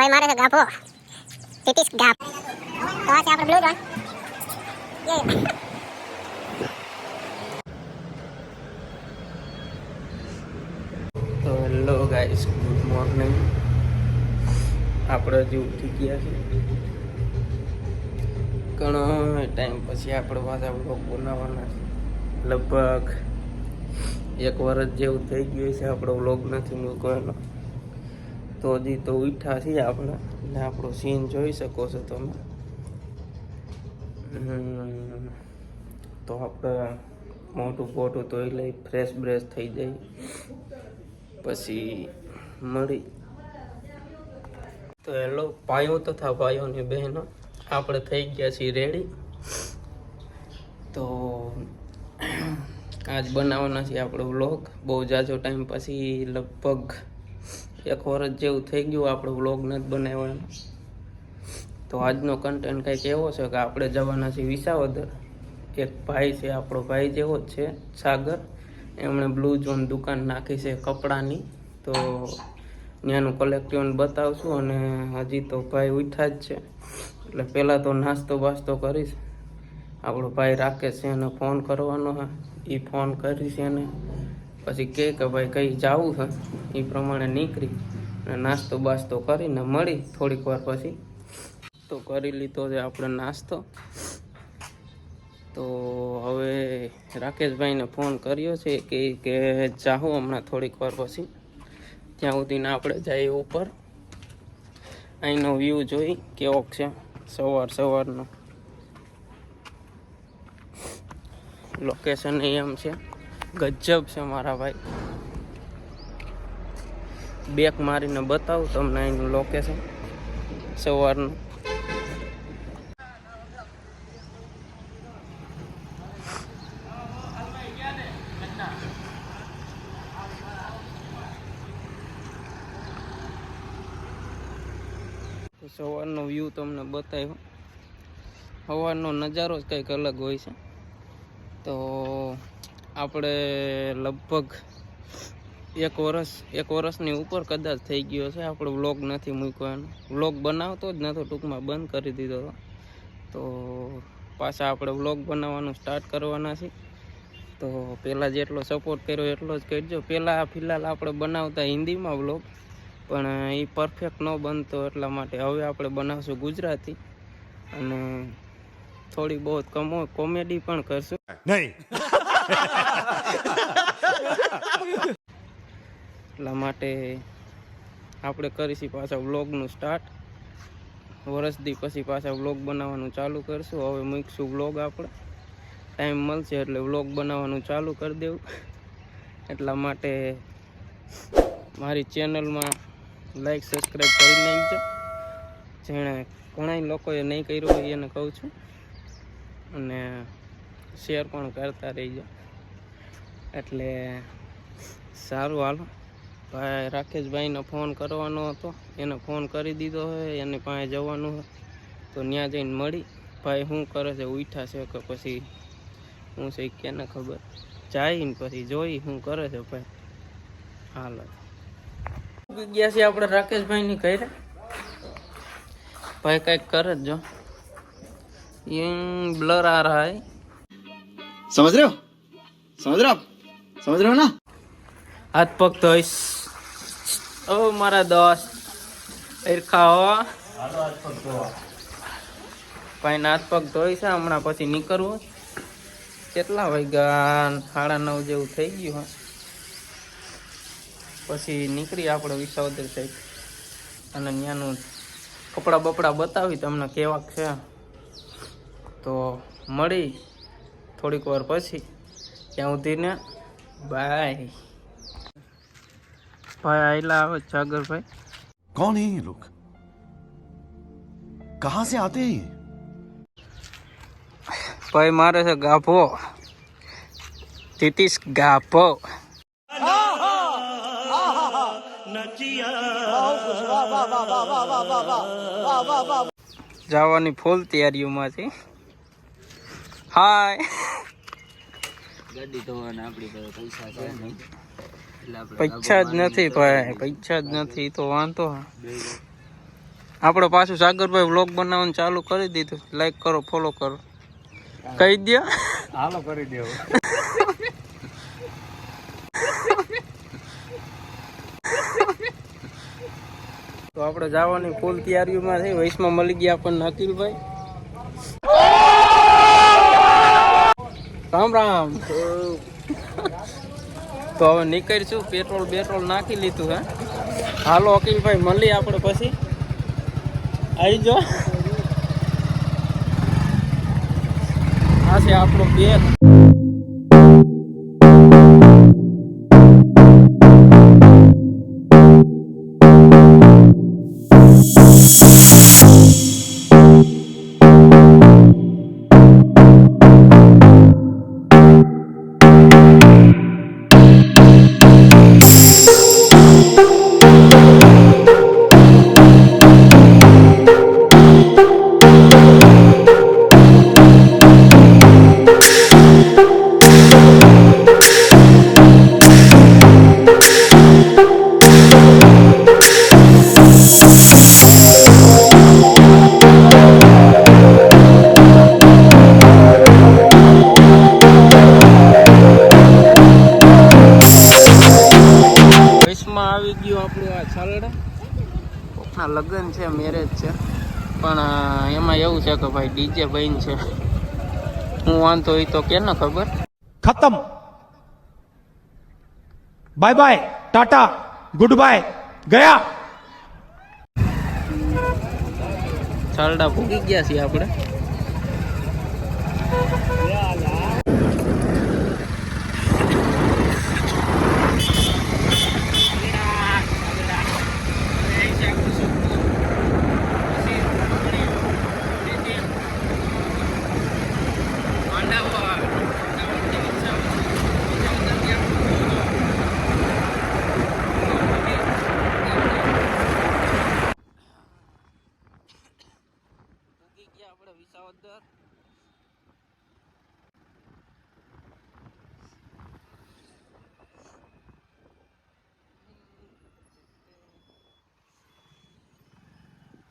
ભાઈ મારે છે ગાભો ટીટીસ ગાપ તો આ છે આપણે બ્લુ ડોન તો હેલો ગાઈસ, ગુડ મોર્નિંગ. આપણે હજી ઉઠી ગયા છે ઘણો ટાઈમ પછી આપણે પાછા બ્લોગ બનાવવાના છે. લગભગ 1 વર્ષ જેવું થઈ ગયું છે આપણો બ્લોગ નથી મૂકવાનો. તો હજી તો ઉઠ્યા છીએ આપણે, એટલે આપણો સીન જોઈ શકો છો તમે. તો આપણે મોટું બોટું ધોઈ લઈ, ફ્રેશ બ્રેશ થઈ જાય પછી મળી. તો હેલો ભાઈઓ તથા ભાઈઓની બહેનો, આપણે થઈ ગયા છીએ રેડી. તો આજ બનાવવાના છીએ આપણો વ્લોગ. બહુ ઝાઝો ટાઈમ પછી, લગભગ 1 વર્ષ જેવું થઈ ગયું આપણો વ્લોગ નથી બનાવવાનો. તો આજનો કન્ટેન્ટ કંઈક એવો છે કે આપણે જવાના છીએ વિસાવદર. એક ભાઈ છે, આપણો ભાઈ જેવો જ છે, સાગર. એમણે બ્લુ ઝોન દુકાન નાખી છે કપડાની. તો ત્યાંનું કલેક્ટિવને બતાવશું. અને હજી તો ભાઈ ઉઠ્યા જ છે, એટલે પહેલાં તો નાસ્તો બાસ્તો કરીશ. આપણો ભાઈ રાકેશ છે, એને ફોન કરવાનો છે. એ ફોન કરીશ એને, પછી કહે કે ભાઈ કઈ જવું છે, એ પ્રમાણે નીકળી અને નાસ્તો બાસ્તો કરીને મળી થોડીક વાર પછી. તો કરી લીધો છે આપણે નાસ્તો. તો હવે રાકેશભાઈને ફોન કર્યો છે કે જાઉં હમણાં થોડીક વાર પછી. ત્યાં સુધીને આપણે જઈએ ઉપર. અહીંનો વ્યૂ જોઈ કેવોક છે સવારનો. લોકેશન એમ છે, ગજબ છે મારા ભાઈ. બેક મારીને બતાવું તમને અહીંનું લોકેશન સવારનું. સવારનો વ્યૂ તમને બતાવ્યો. સવારનો નજારો જ કંઈક અલગ હોય છે. તો આપણે લગભગ 1 વર્ષની ઉપર કદાચ થઈ ગયો છે આપણો વ્લોગ નથી મૂકવાનો. વ્લોગ બનાવતો જ નહોતો, ટૂંકમાં બંધ કરી દીધો હતો. તો પાછા આપણે વ્લોગ બનાવવાનું સ્ટાર્ટ કરવાના છે. તો પહેલાં જેટલો સપોર્ટ કર્યો એટલો જ કરજો. પહેલાં ફિલહાલ આપણે બનાવતા હિન્દીમાં વ્લોગ, પણ એ પરફેક્ટ ન બનતો, એટલા માટે હવે આપણે બનાવશું ગુજરાતી. અને થોડી બહુ કોમેડી પણ કરશું. નહીં એટલા માટે આપણે કરીશું પાછા વ્લોગનું સ્ટાર્ટ. વર્ષથી પછી પાછા વ્લોગ બનાવવાનું ચાલુ કરશું. હવે મૂકશું વ્લોગ. આપણે ટાઈમ મળશે એટલે વ્લોગ બનાવવાનું ચાલુ કરી દેવું. એટલા માટે મારી ચેનલમાં લાઈક સબસ્ક્રાઈબ કરી નાખજો. જેણે ઘણા લોકોએ નહીં કર્યું હોય એને કહું છું. અને શેર પણ કરતા રહીજો. એટલે સારું, હાલો. ભાઈ રાકેશભાઈને ફોન કરવાનો હતો, એને ફોન કરી દીધો હોય. એની પાસે જવાનું હોય તો ત્યાં જઈને મળી. ભાઈ શું કરે છે, ઉઠ્યા છે કે પછી હું છે કેને ખબર. જઈને પછી જોઈ શું કરે છે ભાઈ. હાલો ગયા છીએ આપણે રાકેશભાઈની ઘરે. ભાઈ કંઈક કરે જ જો, બ્લર આ રહા હૈ. समझ रहे हो ना. હાથ પગ ધોઈશ. ઓ મારા દોસ્ત ઈરખા હો. ભાઈ હાથ પગ ધોઈ છે. હમણાં પછી નીકળવું. કેટલા વાગ્યા? 9:30 જેવું થઈ ગયું હોય. પછી નીકળી આપણે વિસાવદર સાઈડ. અને ત્યાંનું કપડાં બપડા બતાવી તમને કેવાક છે. તો મળી થોડીક વાર પછી. ત્યાં સુધીને બાય. ભાઈ આયલા આવે સાગરભાઈ. कौन है ये लोग, कहां से आते हैं ये? ભાઈ મારે છે ગાભો ટીટીસ ગાભો. જવાની ફૂલ તૈયારીઓમાં છે. હાય. ગાડી ધોવાના આપણી પાસે પૈસા છે નહીં, પૈસા જ નથી ભાઈ, પૈસા જ નથી તો વાંધો. આપણે પાછું સાગરભાઈ વ્લોગ બનાવવાનું ચાલુ કરી દીધું. લાઈક કરો, ફોલો કરો, કહી દો. હાલો કરી દેવો. તો આપણે જવાની ફૂલ તૈયારીઓમાં થઈ. વૈશમાં મળી ગયા આપણને અકિલભાઈ. રામ રામ. તો હવે નીકળીશું. પેટ્રોલ નાખી લીધું હે. હાલો અકિલભાઈ મળીએ આપણે પછી. આવી જો. આ છે આપણો બેગ. આવી ગયું આપણું આ છાલડા. કોકના લગ્ન છે, મેરેજ છે, પણ એમાં એવું છે કે ભાઈ ડીજે બહેન છે. હું વાંધો એ તો કે ના ખબર. खत्म bye bye tata goodbye गया. છાલડા ભૂગી ગયા છીએ આપણે. વિસાવદર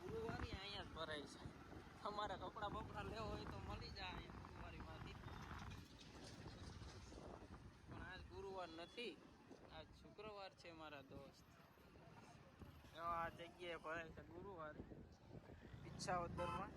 ગુરુવારી અહીંયા જ ભરાય છે. તમારે કપડા બપડા લેવો હોય તો મળી જાય ગુરુવારીમાંથી. પણ આજ ગુરુવાર નથી, આજ શુક્રવાર છે મારા દોસ્ત. આ જગ્યાએ ભરાય છે ગુરુવારી વિસાવદરમાં.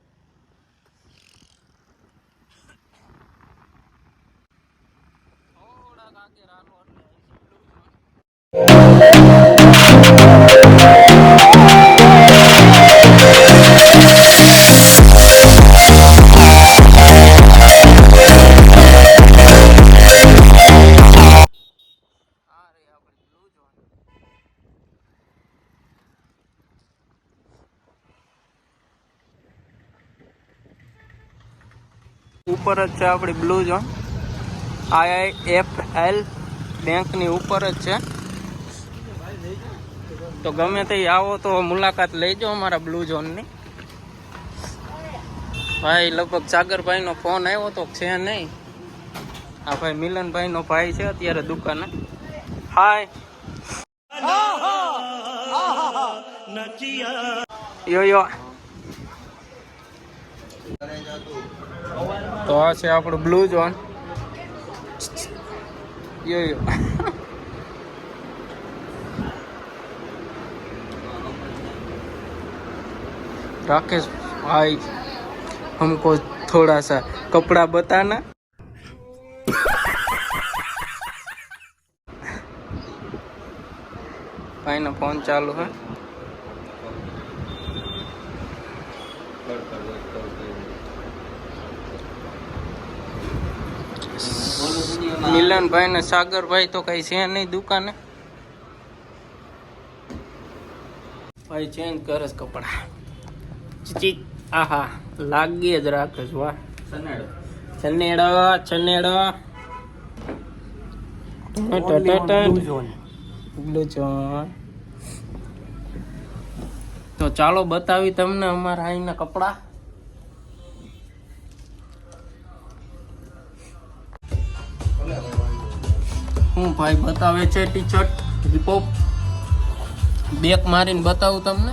ઉપર જ છે આપણી બ્લુ ઝોન. IIFL બેંકની ઉપર જ છે. તો ગમે તે આવો તો મુલાકાત લેજો અમારા બ્લુ ઝોનની. ભાઈ લગભગ સાગરભાઈનો ફોન આવ્યો તો છે નહીં. આ ભાઈ મિલનભાઈનો ભાઈ છે અત્યારે દુકાને. હાય યો. તો આ છે આપણું બ્લુ ઝોન. યો राकेश भाई हमको थोड़ा सा कपड़ा बताना. भाई ना फोन चालू है. मिलन भाई ने सागर भाई तो कहीं से नहीं दुकान. भाई चेंज करस कपड़ा. चीची आहा लागे ज राकेश वाह. चनेड़ो ब्लू जोन. तो चालो बतावी तमने अमारा अहींना कपड़ा. हूँ भाई बतावे छे टी शर्ट हिप हॉप बेक मारीने बतावुं तमने.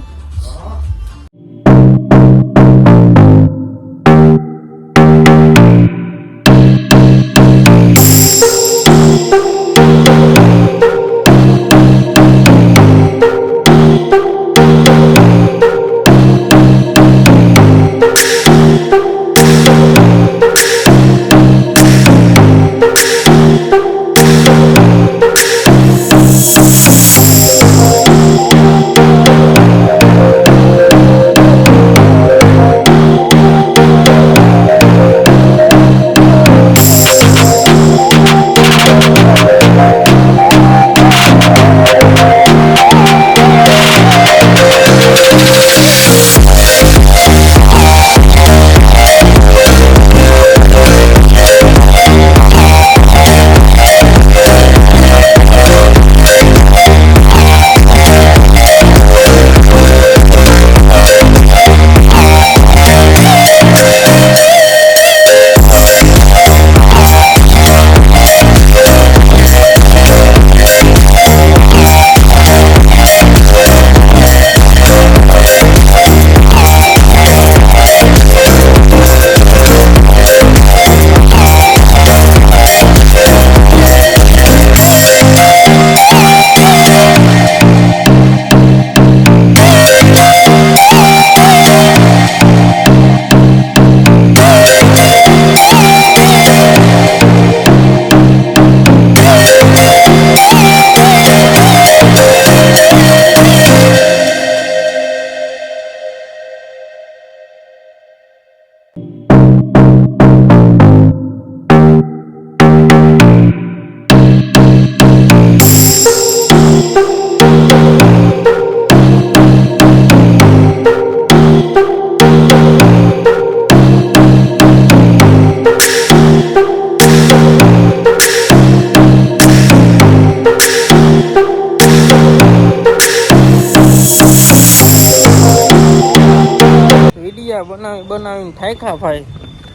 વિડિયા બનાવીને થાક્યા ભાઈ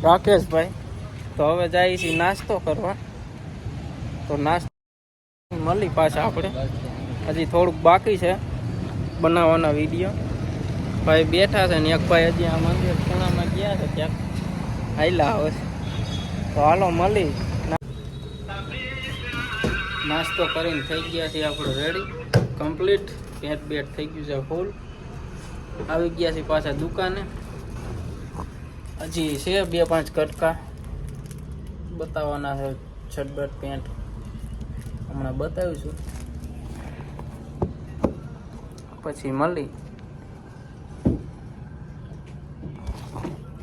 રાકેશભાઈ. તો હવે જાય છે નાસ્તો કરવા. તો નાસ્તો મળી પાછા આપણે. હજી થોડુંક બાકી છે બનાવવાના વિડીયો. ભાઈ બેઠા છે ને એક ભાઈ હજી આ મંદિર ખૂણામાં ગયા છે ક્યાંક હાઈલા આવે છે. તો હાલો મળી. નાસ્તો કરીને થઈ ગયા છે આપણે રેડી કમ્પ્લીટ. પેટ બેટ થઈ ગયું છે ફૂલ. આવી ગયા છે પાછા દુકાને. હજી છે 2-5 કટકા બતાવવાના છે. શર્ટ પેન્ટ હમણાં બતાવીશું પછી મળી.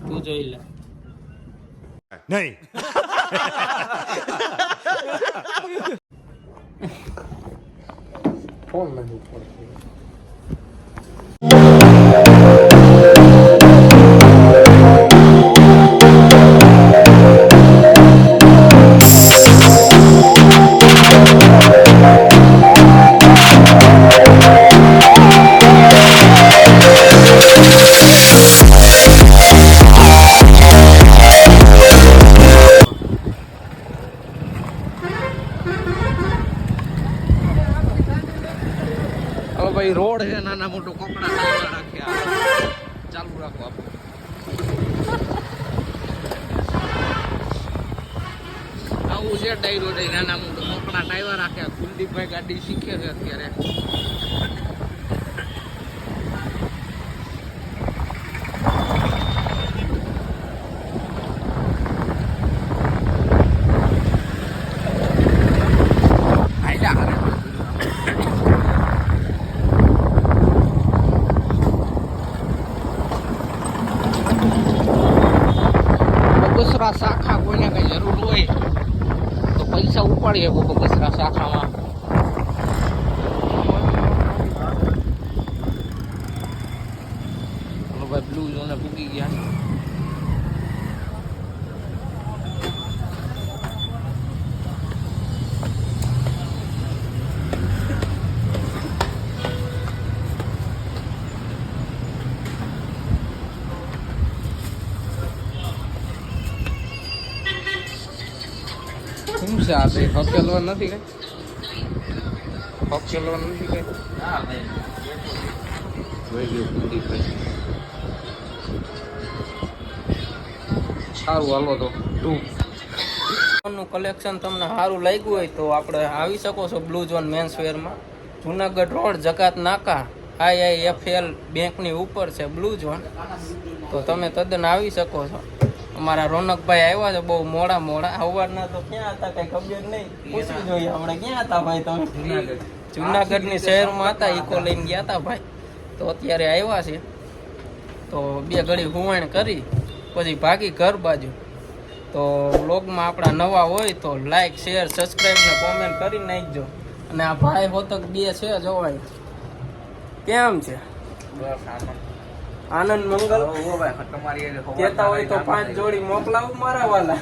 તું જોઈ લે. नहीं ફોન નથી પડતો. હવે ભાઈ રોડ છે નાના મોટું કોકડા ટાયર રાખ્યા ચાલુ રાખો આપણે. આવું છે ડાયરો નાના મોટું કોકડા ટાયર રાખ્યા. કુલદીપભાઈ ગાડી શીખે છે અત્યારે. બગસરા શાખા કોઈને કઈ જરૂર હોય તો પૈસા ઉપાડીએ બગસરા શાખામાં. ભાઈ બ્લુ ઝોને પૂકી ગયા. શું છે આ? હકેલવા નથી કઈ? હકેલવા નથી કઈ? સારું હાલો તો નું કલેક્શન તમને સારું લાગ્યું હોય તો આપણે આવી શકો છો બ્લુ ઝોન મેન્સવેરમાં. જુનાગઢ રોડ જકાત નાકા IIFL બેંકની ઉપર છે બ્લુ ઝોન. તો તમે તદ્દન આવી શકો છો. અમારા રોનકભાઈ આવ્યા છે બહુ મોડા. સવારના તો ક્યાં હતા કઈ ખબર નહીં. પૂછવું જોઈએ આપણે ક્યાં હતા ભાઈ તમે? જુનાગઢની શહેરમાં હતા. ઇકો લઈને ગયા હતા ભાઈ. તો અત્યારે આવ્યા છે. તો 2 ઘડી હુવાણ કરી પછી ભાગી ઘર બાજુ. તો વ્લોગમાં આપણા નવા હોય તો લાઈક શેર સબસ્ક્રાઈબ ને કોમેન્ટ કરી નાખજો. અને આ ભાઈ હોતક 2 છે જોવાય. કેમ છે? આનંદ મંગલ કેતા હોય તો 5 જોડી મોકલાવું મારા વાલા.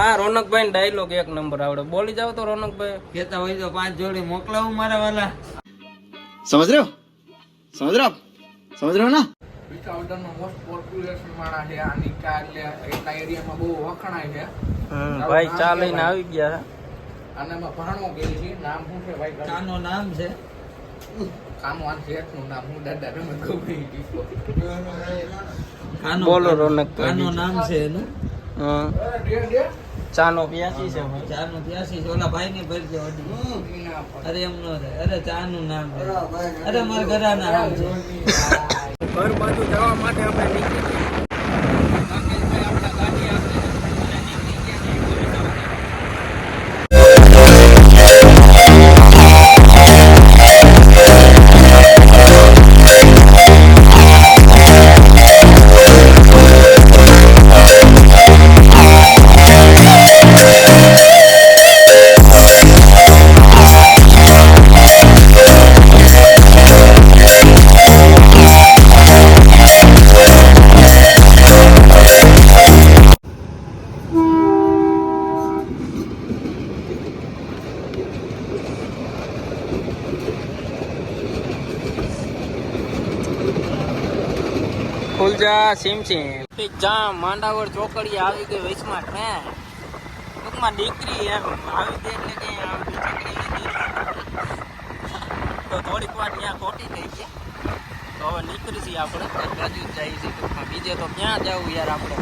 આ રોનકભાઈ ડાયલોગ 1 નંબર આવડે. બોલી જાવ તો રોનકભાઈ. કેતા હોય તો 5 જોડી મોકલાવું મારા વાલા. समझ रहे हो समझ रहे हो आप समझ रहे हो ना? વિસાવદરનો મોસ્ટ પોપ્યુલેશન વાળા છે. આની ચા એટલે એટલા એરિયામાં બહુ વખણાય છે. ભાઈ ચા લઈને આવી ગયા. આનામાં ભાણો ગયેલી છે. નામ શું છે ભાઈ? કાનો નામ છે. કાનો આ શેઠનું નામ હું દાદા તમે ગમે બોલો રોનકભાઈ. કાનો નામ છે એનું. ચાનો 85 છે ભાઈ. ચાનું 83 છે. ઓલા ભાઈ ને ભરજે વડી. અરે એમ નો થાય. અરે ચાનું નામ છે. અરે મારા ઘરના નામ છે. ઘર બાજુ જવા માટે આપણે નીકળી ફૂલજા સીમ જામ માંડાવર ચોકડી આવી ગઈ વચમાં ટ્રેન ટૂંકમાં દીકરી એમ આવી ગઈ એટલે કે આમ દીકરી તો થોડીક વાર ત્યાં ખોટી થઈ છે તો હવે નીકળી છીએ આપણે કઈ બાજુ જ જઈએ છીએ ટૂંકમાં બીજે તો ક્યાં જવું યાર આપણે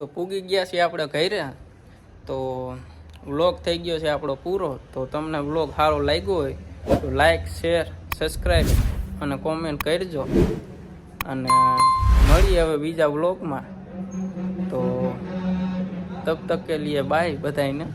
તો પૂગી ગયા છીએ આપણે ઘરે તો વ્લોગ થઈ ગયો છે આપણો પૂરો તો તમને વ્લોગ સારો લાગ્યો હોય તો લાઈક શેર સબસ્ક્રાઈબ અને કોમેન્ટ કરજો અને મળીએ હવે બીજા વ્લોગમાં તો તબ તક કે લીએ બાય બધાને